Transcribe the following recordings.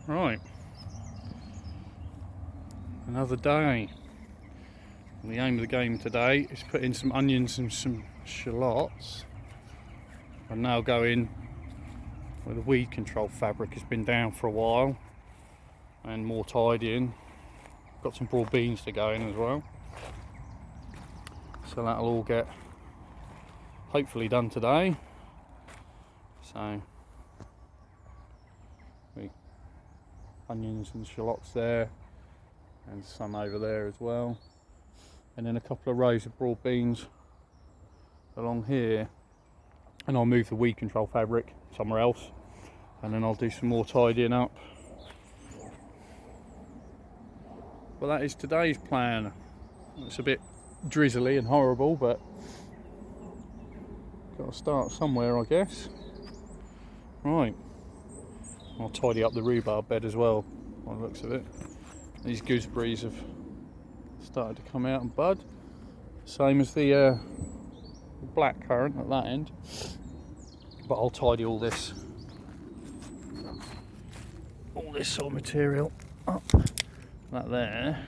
Right, another day. And the aim of the game today is put in some onions and some shallots. And now go in where the weed control fabric has been down for a while, and more tidying. Got some broad beans to go in as well, so that'll all get hopefully done today. So the onions and shallots there, and some over there as well, and then a couple of rows of broad beans along here, and I'll move the weed control fabric somewhere else, and then I'll do some more tidying up. Well, that is today's plan. It's a bit drizzly and horrible, but got to start somewhere, I guess. Right, I'll tidy up the rhubarb bed as well, by the looks of it. These gooseberries have started to come out and bud, same as the black currant at that end. But I'll tidy all this sort of material up. That there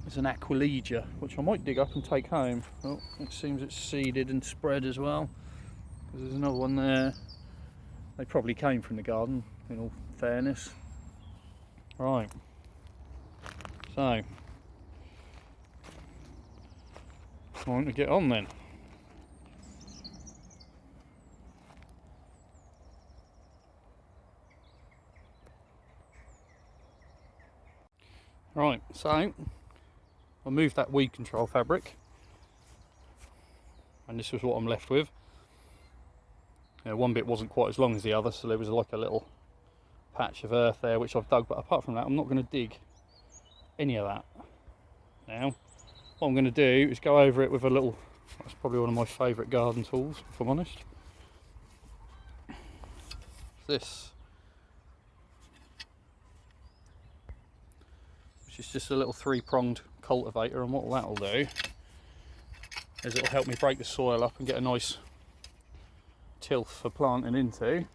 is an Aquilegia, which I might dig up and take home. Oh, it seems it's seeded and spread as well. There's another one there. They probably came from the garden, in all fairness. Right, so time to get on then. Right, so I'll move that weed control fabric, and this was what I'm left with. One bit wasn't quite as long as the other, so there was like a little patch of earth there which I've dug, but apart from that I'm not going to dig any of that now. What I'm going to do is go over it with a little, that's probably one of my favourite garden tools if I'm honest, this, which is just a little 3-pronged cultivator, and what that'll do is it'll help me break the soil up and get a nice tilth for planting into,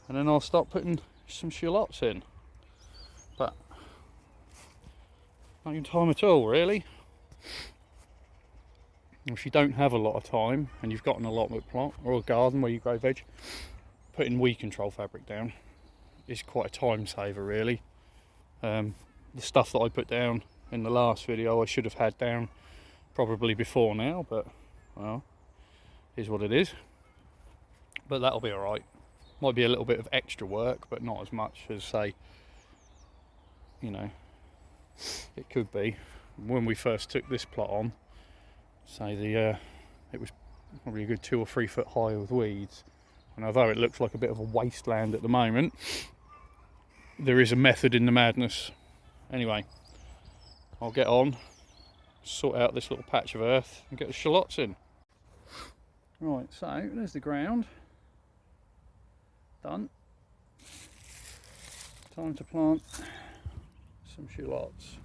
and then I'll start putting some shallots in. But not in time at all really. If you don't have a lot of time and you've got an allotment plot or a garden where you grow veg, putting weed control fabric down is quite a time saver really. The stuff that I put down in the last video I should have had down probably before now, but well, is what it is. But that'll be alright. Might be a little bit of extra work, but not as much as, say, you know, it could be. When we first took this plot on, say it was probably a good 2 or 3 foot high with weeds, and although it looks like a bit of a wasteland at the moment, there is a method in the madness. Anyway, I'll get on, sort out this little patch of earth and get the shallots in. Right, so there's the ground. Done. Time to plant some shallots.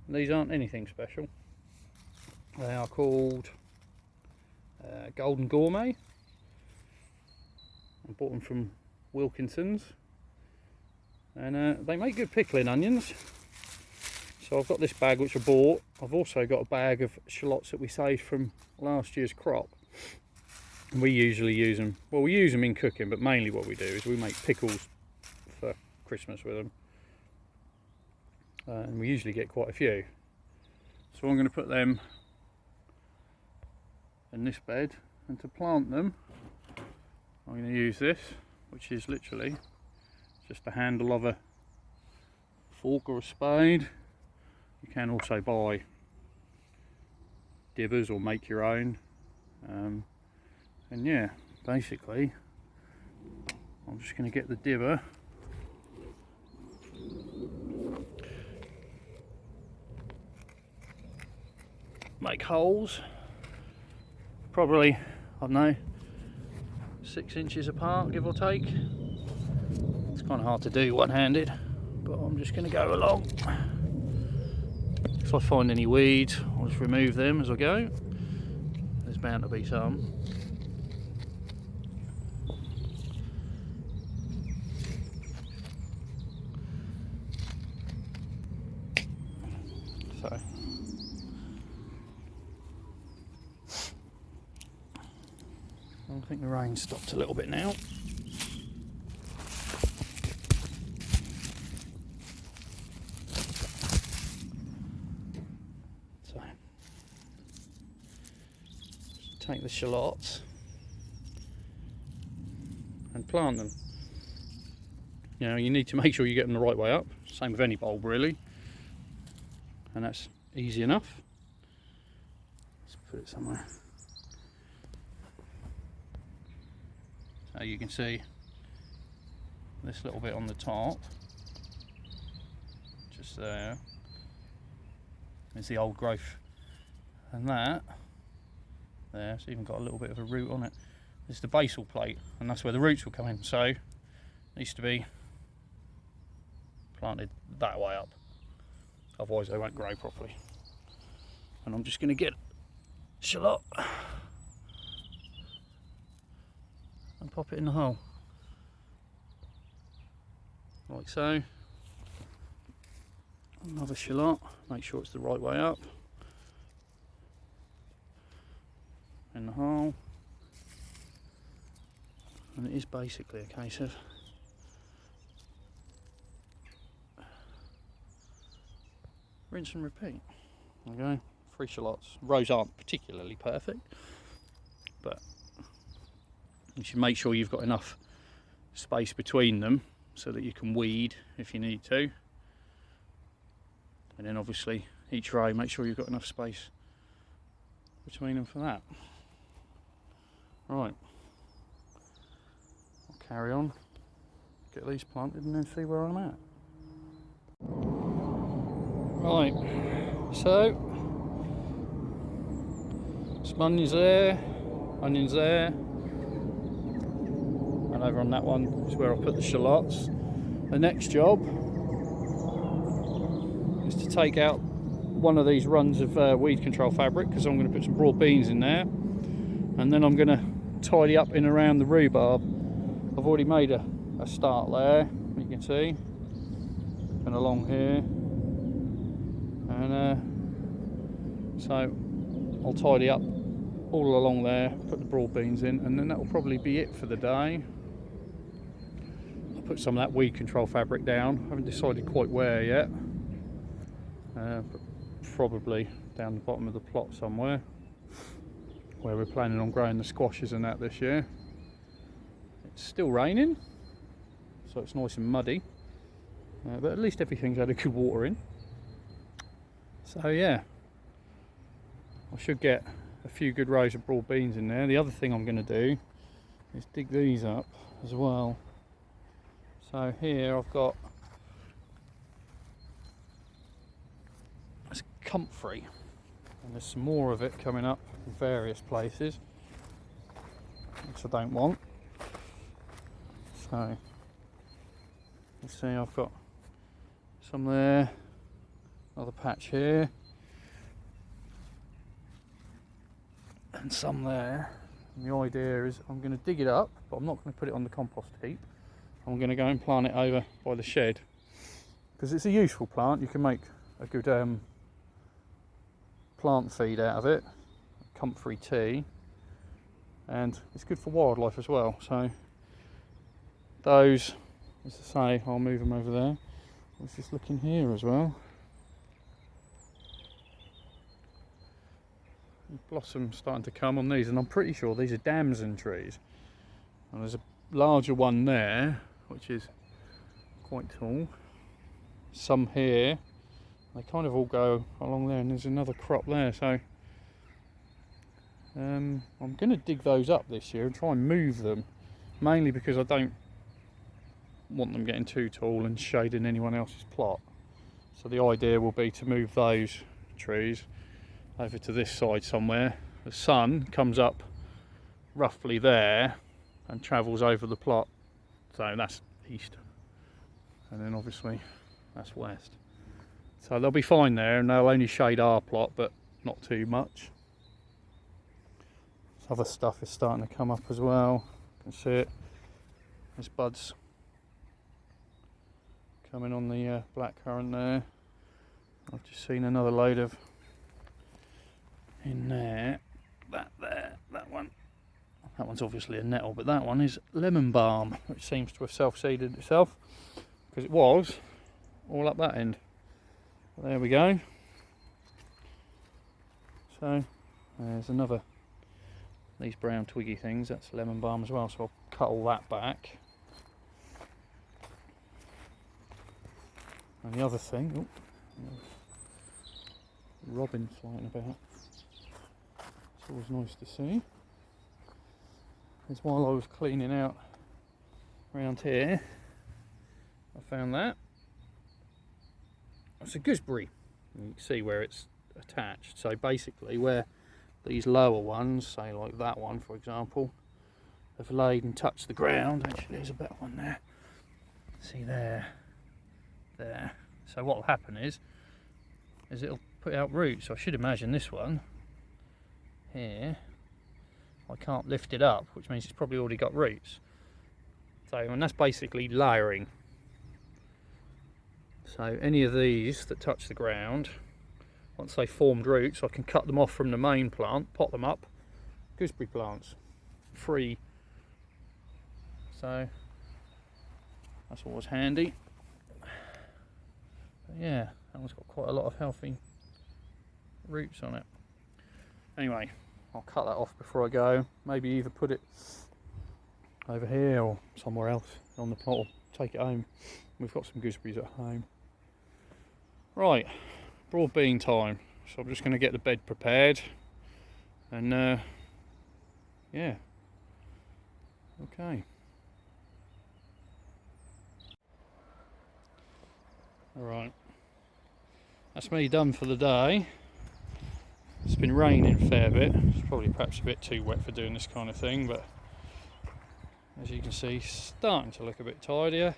These aren't anything special. They are called Golden Gourmet. I bought them from Wilkinson's, and they make good pickling onions. So I've got this bag which I bought. I've also got a bag of shallots that we saved from last year's crop. And we usually use them, well, we use them in cooking, but mainly what we do is we make pickles for Christmas with them. And we usually get quite a few. So I'm going to put them in this bed, and to plant them I'm going to use this, which is literally just the handle of a fork or a spade. You can also buy dibbers or make your own. And yeah, basically I'm just going to get the dibber, make holes, probably, I don't know, 6 inches apart, give or take. It's kind of hard to do one-handed, but I'm just going to go along. If I find any weeds, I'll just remove them as I go. There's bound to be some. So I think the rain stopped a little bit now. So take the shallots and plant them. You know, you need to make sure you get them the right way up. Same with any bulb really. And that's easy enough. Let's put it somewhere. So you can see this little bit on the top, just there, is the old growth, and that there, it's even got a little bit of a root on it. This is the basal plate, and that's where the roots will come in. So it needs to be planted that way up, otherwise they won't grow properly. And I'm just going to get shallot and pop it in the hole, like so. Another shallot, make sure it's the right way up, in the hole. And it is basically a case of rinse and repeat. Okay, 3 shallots. Rows aren't particularly perfect, but you should make sure you've got enough space between them so that you can weed if you need to. And then obviously each row, make sure you've got enough space between them for that. Right, I'll carry on, get these planted and then see where I'm at. Right, so some onions there, and over on that one is where I'll put the shallots. The next job is to take out one of these runs of weed control fabric, because I'm going to put some broad beans in there, and then I'm going to tidy up in around the rhubarb. I've already made a start there, you can see, and along here, and so I'll tidy up all along there, put the broad beans in, and then that will probably be it for the day. I'll put some of that weed control fabric down. I haven't decided quite where yet, but probably down the bottom of the plot somewhere, where we're planning on growing the squashes and that this year. It's still raining, so it's nice and muddy, but at least everything's had a good water in. So yeah, I should get a few good rows of broad beans in there. The other thing I'm going to do is dig these up as well. So here I've got this comfrey, and there's some more of it coming up in various places, which I don't want. So you see I've got some there, another patch here, and some there. And the idea is I'm going to dig it up, but I'm not going to put it on the compost heap. I'm going to go and plant it over by the shed, because it's a useful plant. You can make a good plant feed out of it, comfrey tea, and it's good for wildlife as well. So those, as I say, I'll move them over there. Let's just look in here as well. Blossom starting to come on these, and I'm pretty sure these are damson trees. And there's a larger one there, which is quite tall. Some here, they kind of all go along there, and there's another crop there. So I'm going to dig those up this year and try and move them, mainly because I don't want them getting too tall and shading anyone else's plot. So the idea will be to move those trees over to this side somewhere. The sun comes up roughly there and travels over the plot, so that's east, and then obviously that's west. So they'll be fine there, and they'll only shade our plot, but not too much. This other stuff is starting to come up as well. You can see it. There's buds coming on the blackcurrant there. I've just seen another load of in there. That one's obviously a nettle, but that one is lemon balm, which seems to have self-seeded itself, because it was all up that end. But there we go. So there's another, these brown twiggy things, that's lemon balm as well, so I'll cut all that back. And the other thing, robin flying about, it's always nice to see, is while I was cleaning out around here, I found that. It's a gooseberry. You can see where it's attached. So basically where these lower ones, say like that one for example, have laid and touched the ground. Actually there's a better one there. See there. So what will happen is it'll put out roots. So I should imagine this one here, I can't lift it up, which means it's probably already got roots. So, and that's basically layering. So any of these that touch the ground, once they formed roots, I can cut them off from the main plant, pot them up, gooseberry plants, free. So that's always handy. But yeah, that one's got quite a lot of healthy roots on it. Anyway, I'll cut that off before I go. Maybe either put it over here or somewhere else on the plot, or take it home. We've got some gooseberries at home. Right, broad bean time. So I'm just going to get the bed prepared, and yeah, okay. Alright, that's me done for the day. It's been raining a fair bit. It's probably perhaps a bit too wet for doing this kind of thing, but as you can see, starting to look a bit tidier.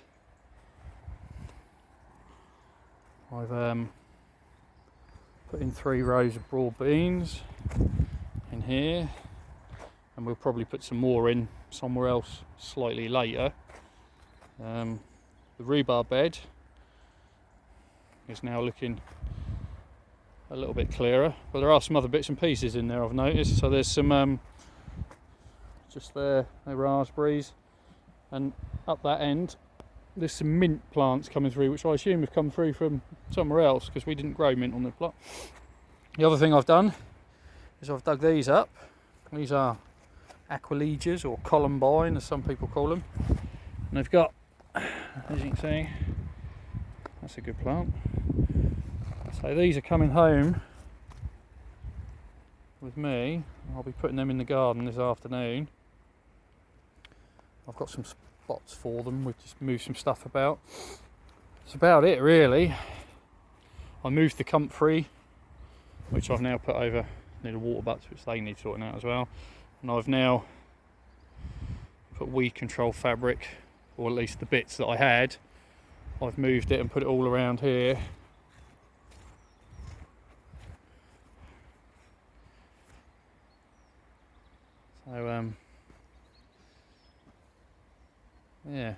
I've put in 3 rows of broad beans in here, and we'll probably put some more in somewhere else slightly later. The rhubarb bed is now looking a little bit clearer, but there are some other bits and pieces in there I've noticed. So there's some just there, they're raspberries, and up that end there's some mint plants coming through, which I assume have come through from somewhere else, because we didn't grow mint on the plot. The other thing I've done is I've dug these up. These are aqualegias, or columbine as some people call them, and they've got, as you can see, that's a good plant. So these are coming home with me. I'll be putting them in the garden this afternoon. I've got some spots for them. We've just moved some stuff about. That's about it really. I moved the comfrey, which I've now put over near the water butts, which they need sorting out as well. And I've now put weed control fabric, or at least the bits that I had. I've moved it and put it all around here. So yeah,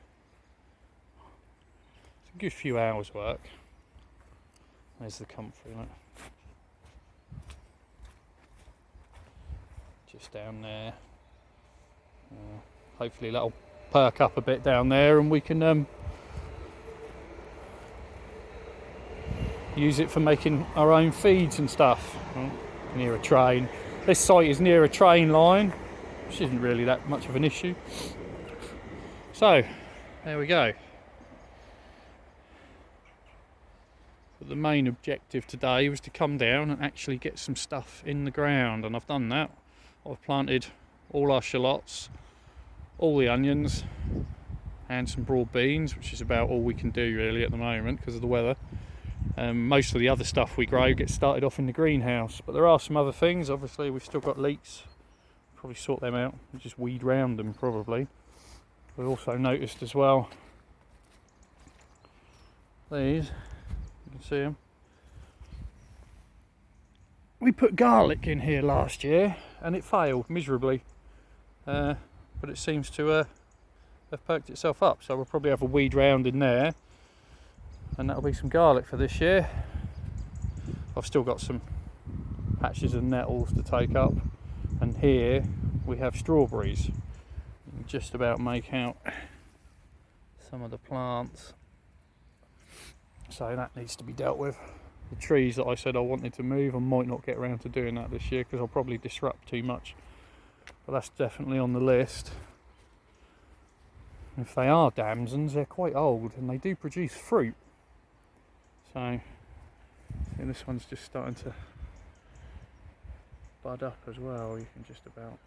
it's a good few hours work. There's the comfrey, look. Just down there. Hopefully that'll perk up a bit down there, and we can use it for making our own feeds and stuff. Near a train. This site is near a train line, which isn't really that much of an issue. So there we go. But the main objective today was to come down and actually get some stuff in the ground, and I've done that. I've planted all our shallots, all the onions, and some broad beans, which is about all we can do really at the moment because of the weather. Most of the other stuff we grow gets started off in the greenhouse, but there are some other things. Obviously we've still got leeks, probably sort them out and just weed round them probably. We also noticed as well these, you can see them. We put garlic in here last year and it failed miserably, but it seems to have perked itself up, so we'll probably have a weed round in there, and that'll be some garlic for this year. I've still got some patches of nettles to take up, and here we have strawberries. You can just about make out some of the plants, so that needs to be dealt with. The trees that I said I wanted to move, I might not get around to doing that this year because I'll probably disrupt too much, but that's definitely on the list. If they are damsons, they're quite old and they do produce fruit. So this one's just starting to bud up as well, you can just about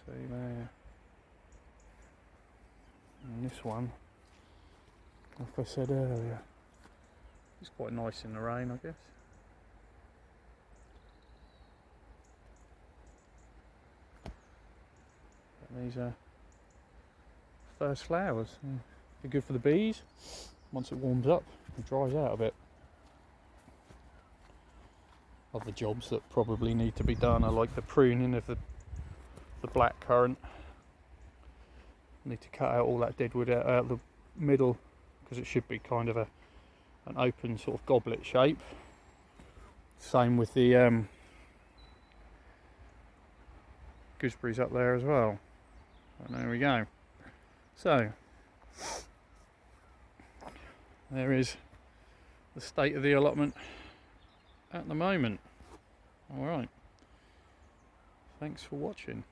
see there. And this one, like I said earlier, it's quite nice in the rain, I guess. And these are first flowers. They're good for the bees. Once it warms up, it dries out a bit. Other jobs that probably need to be done are like the pruning of the black currant. Need to cut out all that dead wood out the middle, because it should be kind of an open sort of goblet shape. Same with the gooseberries up there as well. And there we go. So there is the state of the allotment at the moment. Alright, thanks for watching.